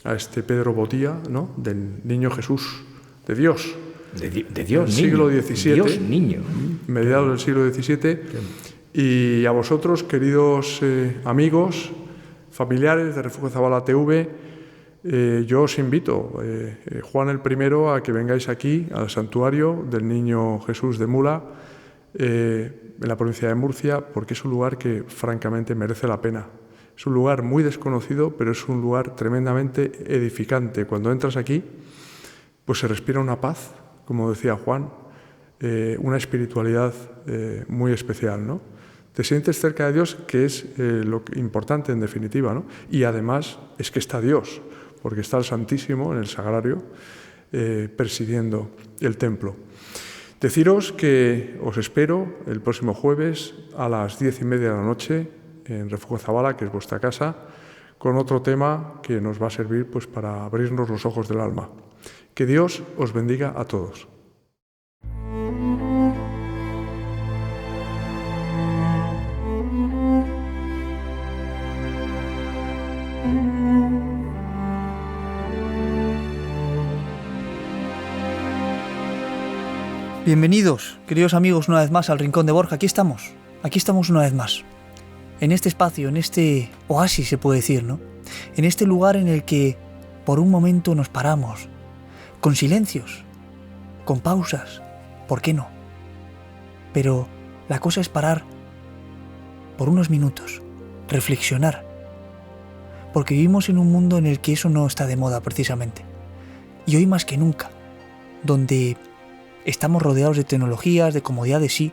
a este Pedro Botía, ¿no? Del niño Jesús, de Dios. De Dios, siglo XVII, Dios niño. Mediados del siglo XVII. Y a vosotros, queridos amigos, familiares de Refugio Zabala TV, yo os invito, Juan el primero, a que vengáis aquí al santuario del Niño Jesús de Mula, en la provincia de Murcia, porque es un lugar que francamente merece la pena. Es un lugar muy desconocido, pero es un lugar tremendamente edificante. Cuando entras aquí, pues se respira una paz, como decía Juan, una espiritualidad muy especial, ¿no? Te sientes cerca de Dios, que es lo importante en definitiva, ¿no? Y además es que está Dios, porque está el Santísimo en el Sagrario presidiendo el templo. Deciros que os espero el próximo jueves a las 10:30 de la noche en Refugio Zabala, que es vuestra casa, con otro tema que nos va a servir pues, para abrirnos los ojos del alma. Que Dios os bendiga a todos. Bienvenidos, queridos amigos, una vez más al Rincón de Borja. Aquí estamos una vez más. En este espacio, en este oasis se puede decir, ¿no? En este lugar en el que por un momento nos paramos, con silencios, con pausas, ¿por qué no? Pero la cosa es parar por unos minutos, reflexionar, porque vivimos en un mundo en el que eso no está de moda precisamente. Y hoy más que nunca, donde Estamos rodeados de tecnologías, de comodidades, sí,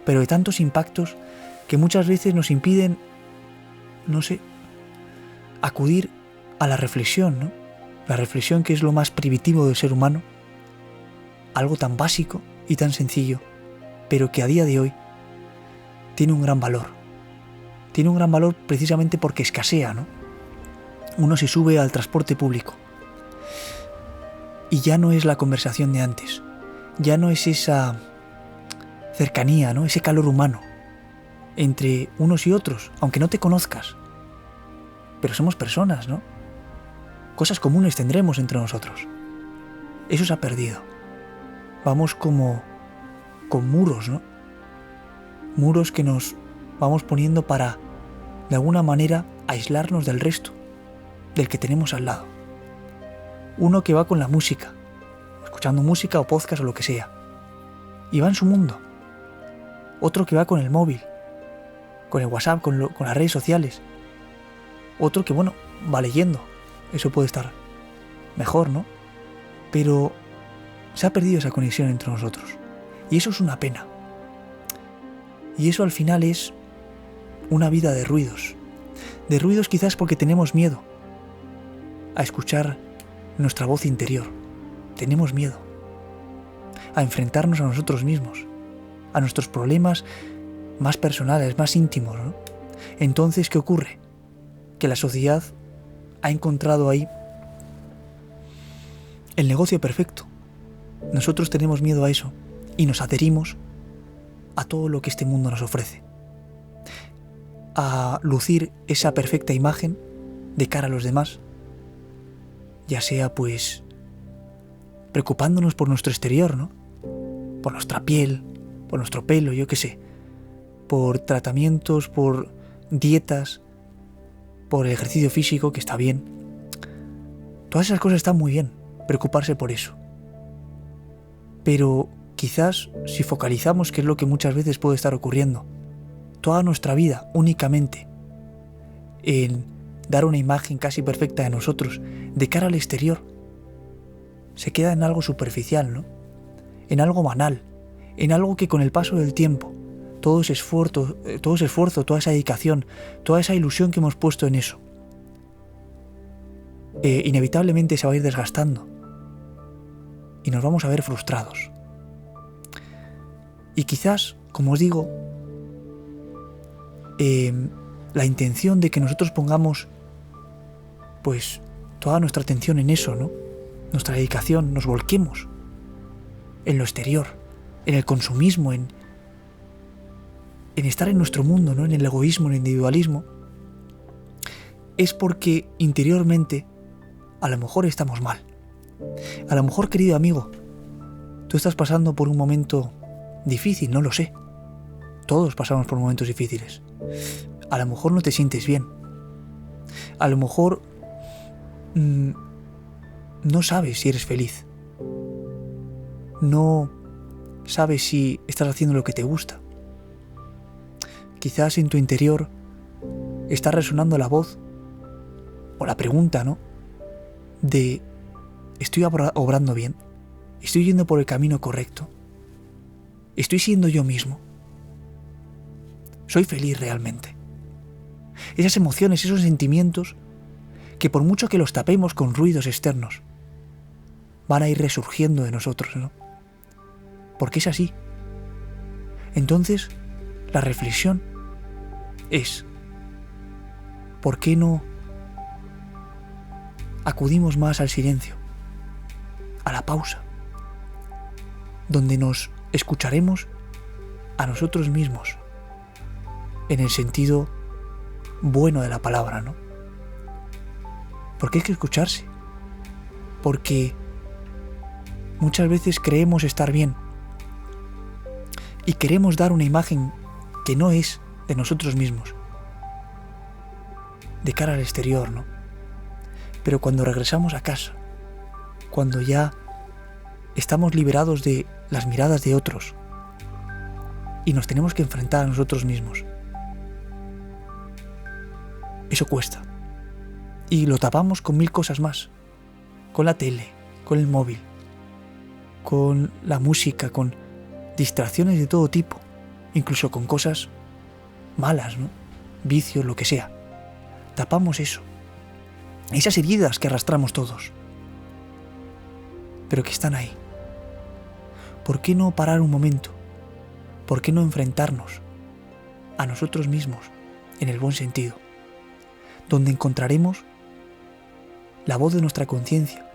pero de tantos impactos que muchas veces nos impiden, no sé, acudir a la reflexión, ¿no? La reflexión, que es lo más primitivo del ser humano, algo tan básico y tan sencillo, pero que a día de hoy tiene un gran valor. Tiene un gran valor precisamente porque escasea, ¿no? Uno se sube al transporte público y ya no es la conversación de antes, ya no es esa cercanía, ¿no? Ese calor humano entre unos y otros, aunque no te conozcas. Pero somos personas, ¿no? Cosas comunes tendremos entre nosotros. Eso se ha perdido. Vamos como con muros, ¿no? Muros que nos vamos poniendo para, de alguna manera, aislarnos del resto, del que tenemos al lado. Uno que va con la música, escuchando música o podcast o lo que sea, y va en su mundo. Otro que va con el móvil, con el WhatsApp, con las redes sociales. Otro que, bueno, va leyendo. Eso puede estar mejor, ¿no? Pero se ha perdido esa conexión entre nosotros. Y eso es una pena. Y eso al final es una vida de ruidos. De ruidos quizás porque tenemos miedo a escuchar nuestra voz interior. Tenemos miedo a enfrentarnos a nosotros mismos, a nuestros problemas más personales, más íntimos, ¿no? Entonces, ¿qué ocurre? Que la sociedad ha encontrado ahí el negocio perfecto. Nosotros tenemos miedo a eso y nos adherimos a todo lo que este mundo nos ofrece, a lucir esa perfecta imagen de cara a los demás, ya sea pues preocupándonos por nuestro exterior, ¿no? Por nuestra piel, por nuestro pelo, yo qué sé, por tratamientos, por dietas, por el ejercicio físico, que está bien. Todas esas cosas están muy bien, preocuparse por eso. Pero quizás si focalizamos, que es lo que muchas veces puede estar ocurriendo, toda nuestra vida únicamente en dar una imagen casi perfecta de nosotros de cara al exterior, se queda en algo superficial, ¿no? En algo banal, en algo que con el paso del tiempo, todo ese esfuerzo, toda esa dedicación, toda esa ilusión que hemos puesto en eso, inevitablemente se va a ir desgastando y nos vamos a ver frustrados. Y quizás, como os digo, la intención de que nosotros pongamos pues toda nuestra atención en eso, ¿no? Nuestra dedicación, nos volquemos en lo exterior, en el consumismo, en estar en nuestro mundo, ¿no? En el egoísmo, en el individualismo, es porque interiormente a lo mejor estamos mal. A lo mejor, querido amigo, tú estás pasando por un momento difícil, no lo sé. Todos pasamos por momentos difíciles. A lo mejor no te sientes bien. A lo mejor no sabes si eres feliz. No sabes si estás haciendo lo que te gusta. Quizás en tu interior está resonando la voz o la pregunta, ¿no? De ¿estoy obrando bien? ¿Estoy yendo por el camino correcto? ¿Estoy siendo yo mismo? ¿Soy feliz realmente? Esas emociones, esos sentimientos que por mucho que los tapemos con ruidos externos, van a ir resurgiendo de nosotros, ¿no? Porque es así. Entonces, la reflexión es: ¿por qué no acudimos más al silencio, a la pausa, donde nos escucharemos a nosotros mismos, en el sentido bueno de la palabra, ¿no? Porque hay que escucharse, porque muchas veces creemos estar bien y queremos dar una imagen que no es de nosotros mismos, de cara al exterior, ¿no? Pero cuando regresamos a casa, cuando ya estamos liberados de las miradas de otros y nos tenemos que enfrentar a nosotros mismos, eso cuesta. Y lo tapamos con 1000 cosas más, con la tele, con el móvil, con la música, con distracciones de todo tipo, incluso con cosas malas, ¿no? Vicios, lo que sea. Tapamos eso. Esas heridas que arrastramos todos, pero que están ahí. ¿Por qué no parar un momento? ¿Por qué no enfrentarnos a nosotros mismos en el buen sentido? Donde encontraremos la voz de nuestra conciencia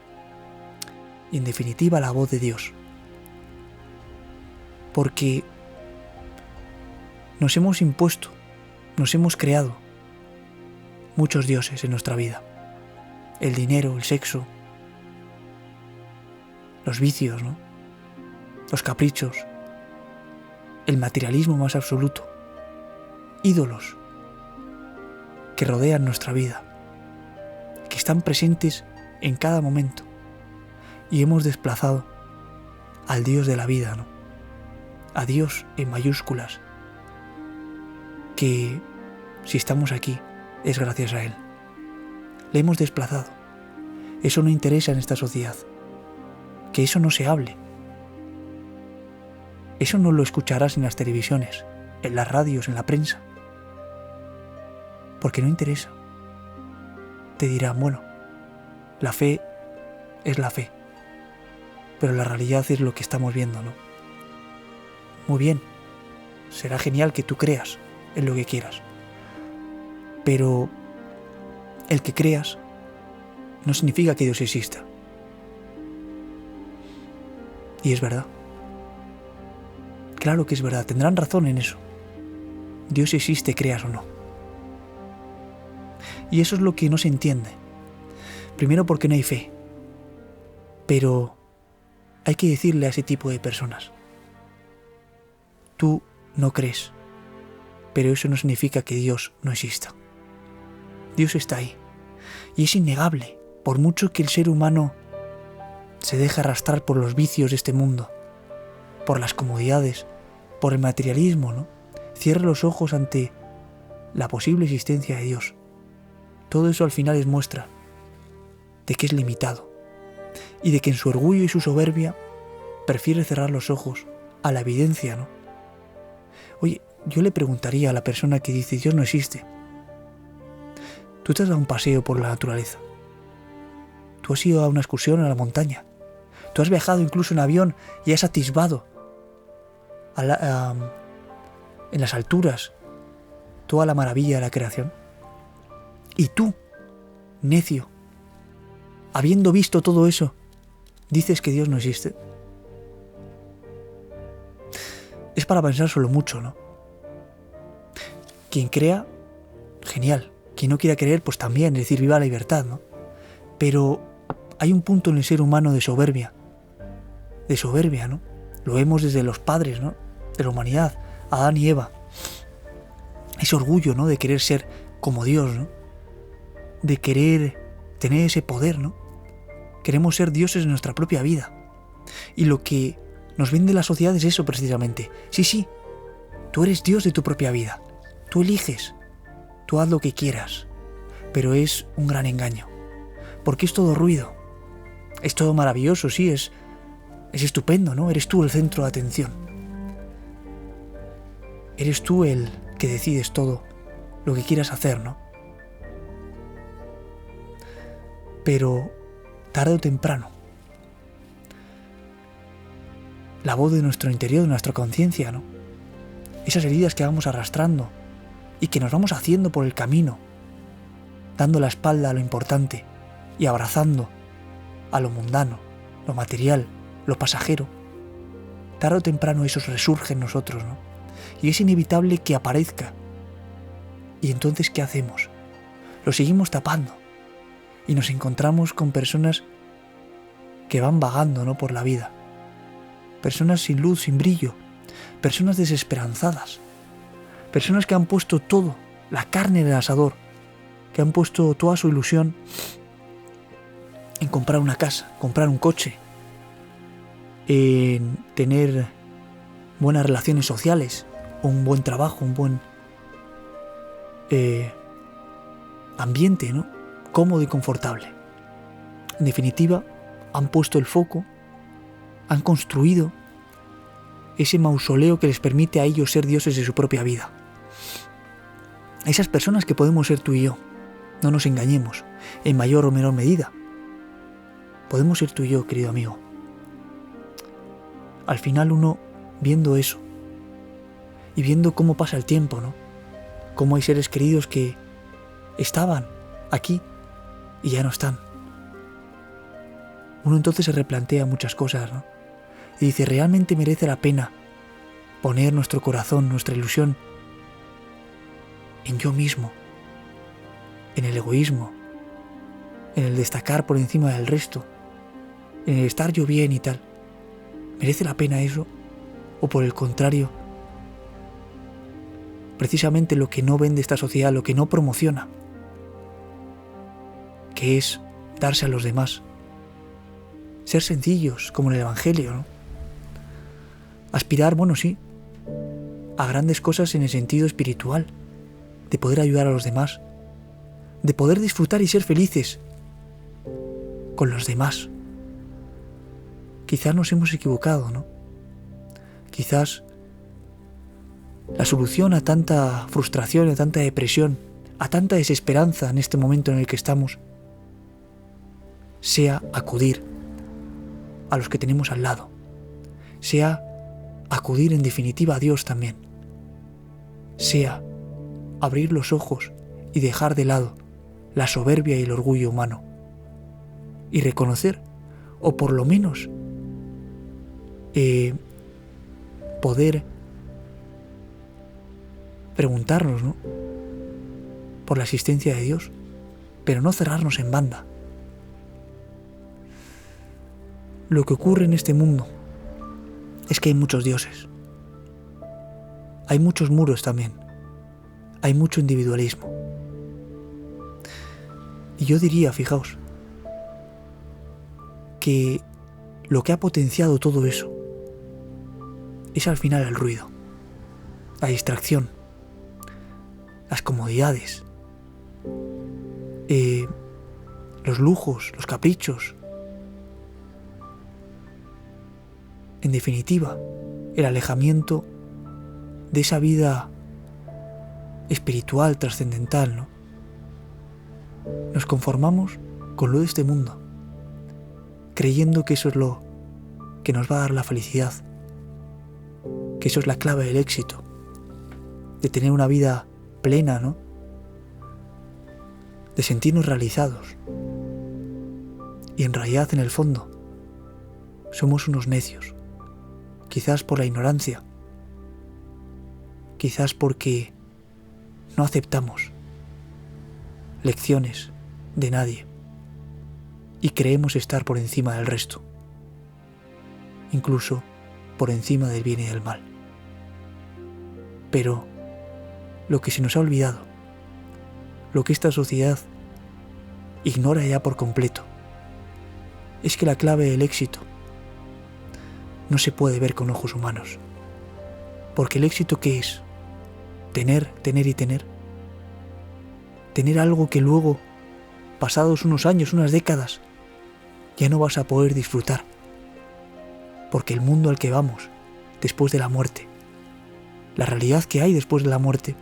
y, en definitiva, la voz de Dios. Porque nos hemos impuesto, nos hemos creado muchos dioses en nuestra vida. El dinero, el sexo, los vicios, ¿no? Los caprichos, el materialismo más absoluto, ídolos que rodean nuestra vida, que están presentes en cada momento, y hemos desplazado al Dios de la vida, ¿no? A Dios en mayúsculas, que si estamos aquí es gracias a Él. Le hemos desplazado. Eso no interesa en esta sociedad. Que eso no se hable. Eso no lo escucharás en las televisiones, en las radios, en la prensa. Porque no interesa. Te dirán, bueno, la fe es la fe. Pero la realidad es lo que estamos viendo, ¿no? Muy bien, será genial que tú creas en lo que quieras. Pero el que creas no significa que Dios exista. Y es verdad. Claro que es verdad, tendrán razón en eso. Dios existe, creas o no. Y eso es lo que no se entiende. Primero porque no hay fe. Pero hay que decirle a ese tipo de personas: tú no crees, pero eso no significa que Dios no exista. Dios está ahí. Y es innegable, por mucho que el ser humano se deje arrastrar por los vicios de este mundo, por las comodidades, por el materialismo, ¿no? Cierre los ojos ante la posible existencia de Dios. Todo eso al final es muestra de que es limitado y de que en su orgullo y su soberbia prefiere cerrar los ojos a la evidencia, ¿no? Oye, yo le preguntaría a la persona que dice Dios no existe: tú te has dado un paseo por la naturaleza, tú has ido a una excursión a la montaña, tú has viajado incluso en avión y has atisbado en las alturas toda la maravilla de la creación. Y tú, necio, habiendo visto todo eso, dices que Dios no existe. Es para pensar solo mucho, ¿no? Quien crea, genial. Quien no quiera creer, pues también, es decir, viva la libertad, ¿no? Pero hay un punto en el ser humano de soberbia, ¿no? Lo vemos desde los padres, ¿no? De la humanidad, Adán y Eva. Ese orgullo, ¿no? De querer ser como Dios, ¿no? De querer tener ese poder, ¿no? Queremos ser dioses de nuestra propia vida. Y lo que nos vende la sociedad es eso precisamente. Sí, tú eres Dios de tu propia vida. Tú eliges. Tú haz lo que quieras. Pero es un gran engaño. Porque es todo ruido. Es todo maravilloso, sí, es estupendo, ¿no? Eres tú el centro de atención. Eres tú el que decides todo lo que quieras hacer, ¿no? Pero tarde o temprano, la voz de nuestro interior, de nuestra conciencia, ¿no? Esas heridas que vamos arrastrando y que nos vamos haciendo por el camino, dando la espalda a lo importante y abrazando a lo mundano, lo material, lo pasajero. Tarde o temprano eso resurge en nosotros, ¿no? Y es inevitable que aparezca. ¿Y entonces qué hacemos? Lo seguimos tapando. Y nos encontramos con personas que van vagando, ¿no? Por la vida. Personas sin luz, sin brillo. Personas desesperanzadas. Personas que han puesto todo, la carne en el asador. Que han puesto toda su ilusión en comprar una casa, comprar un coche, en tener buenas relaciones sociales, un buen trabajo, un buen ambiente, ¿no? Cómodo y confortable. En definitiva, han puesto el foco han construido ese mausoleo que les permite a ellos ser dioses de su propia vida. Esas personas que podemos ser tú y yo, no nos engañemos, en mayor o menor medida. Podemos ser tú y yo, querido amigo. Al final uno, viendo eso, y viendo cómo pasa el tiempo, ¿no? Cómo hay seres queridos que estaban aquí y ya no están. Uno entonces se replantea muchas cosas, ¿no? Y dice, ¿realmente merece la pena poner nuestro corazón, nuestra ilusión en yo mismo, en el egoísmo, en el destacar por encima del resto, en el estar yo bien y tal? ¿Merece la pena eso? ¿O por el contrario, precisamente lo que no vende esta sociedad, lo que no promociona, que es darse a los demás, ser sencillos, como en el Evangelio, ¿no? Aspirar, bueno, sí, a grandes cosas en el sentido espiritual, de poder ayudar a los demás, de poder disfrutar y ser felices con los demás. Quizás nos hemos equivocado, ¿no? Quizás la solución a tanta frustración, a tanta depresión, a tanta desesperanza en este momento en el que estamos, sea acudir a los que tenemos al lado, sea acudir en definitiva a Dios también, sea abrir los ojos y dejar de lado la soberbia y el orgullo humano y reconocer, o por lo menos poder preguntarnos, ¿no?, por la existencia de Dios, pero no cerrarnos en banda. Lo que ocurre en este mundo es que hay muchos dioses, hay muchos muros también, hay mucho individualismo. Y yo diría, fijaos, que lo que ha potenciado todo eso es al final el ruido, la distracción, las comodidades, los lujos, los caprichos. En definitiva, el alejamiento de esa vida espiritual, trascendental, ¿no? Nos conformamos con lo de este mundo, creyendo que eso es lo que nos va a dar la felicidad, que eso es la clave del éxito, de tener una vida plena, ¿no?, de sentirnos realizados. Y en realidad, en el fondo, somos unos necios, quizás por la ignorancia, quizás porque no aceptamos lecciones de nadie y creemos estar por encima del resto, incluso por encima del bien y del mal. Pero lo que se nos ha olvidado, lo que esta sociedad ignora ya por completo, es que la clave del éxito no se puede ver con ojos humanos. Porque el éxito, ¿qué es? Tener y tener. Tener algo que luego, pasados unos años, unas décadas, ya no vas a poder disfrutar. Porque el mundo al que vamos, después de la muerte, la realidad que hay después de la muerte,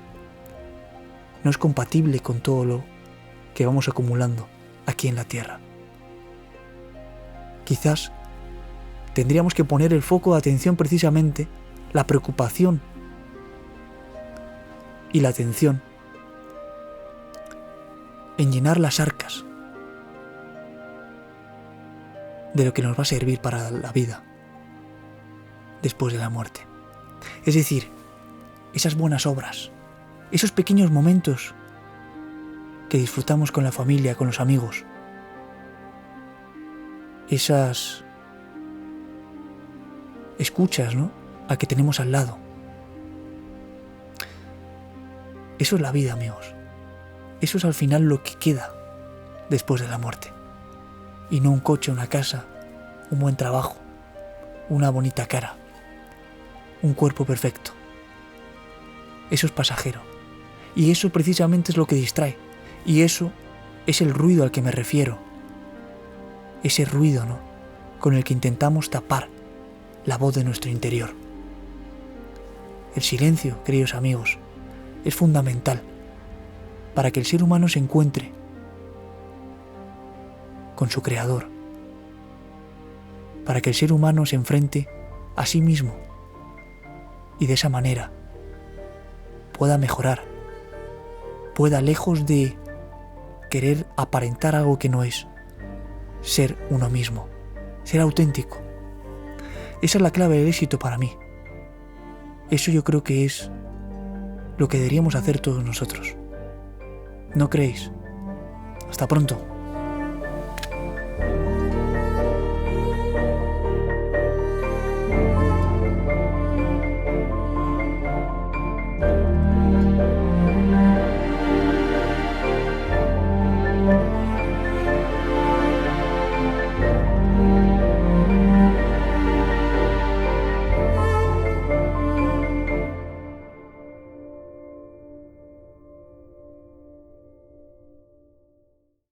no es compatible con todo lo que vamos acumulando aquí en la tierra. Quizás tendríamos que poner el foco de atención precisamente, la preocupación y la atención en llenar las arcas de lo que nos va a servir para la vida después de la muerte. Es decir, esas buenas obras, esos pequeños momentos que disfrutamos con la familia, con los amigos, esas escuchas, ¿no?, al que tenemos al lado. Eso es la vida, amigos. Eso es al final lo que queda después de la muerte. Y no un coche, una casa, un buen trabajo, una bonita cara, un cuerpo perfecto. Eso es pasajero. Y eso precisamente es lo que distrae. Y eso es el ruido al que me refiero. Ese ruido, ¿no?, con el que intentamos tapar la voz de nuestro interior. El silencio, queridos amigos, es fundamental para que el ser humano se encuentre con su Creador, para que el ser humano se enfrente a sí mismo y de esa manera pueda mejorar, pueda, lejos de querer aparentar algo que no es, ser uno mismo, ser auténtico. Esa es la clave del éxito para mí. Eso yo creo que es lo que deberíamos hacer todos nosotros. ¿No creéis? Hasta pronto.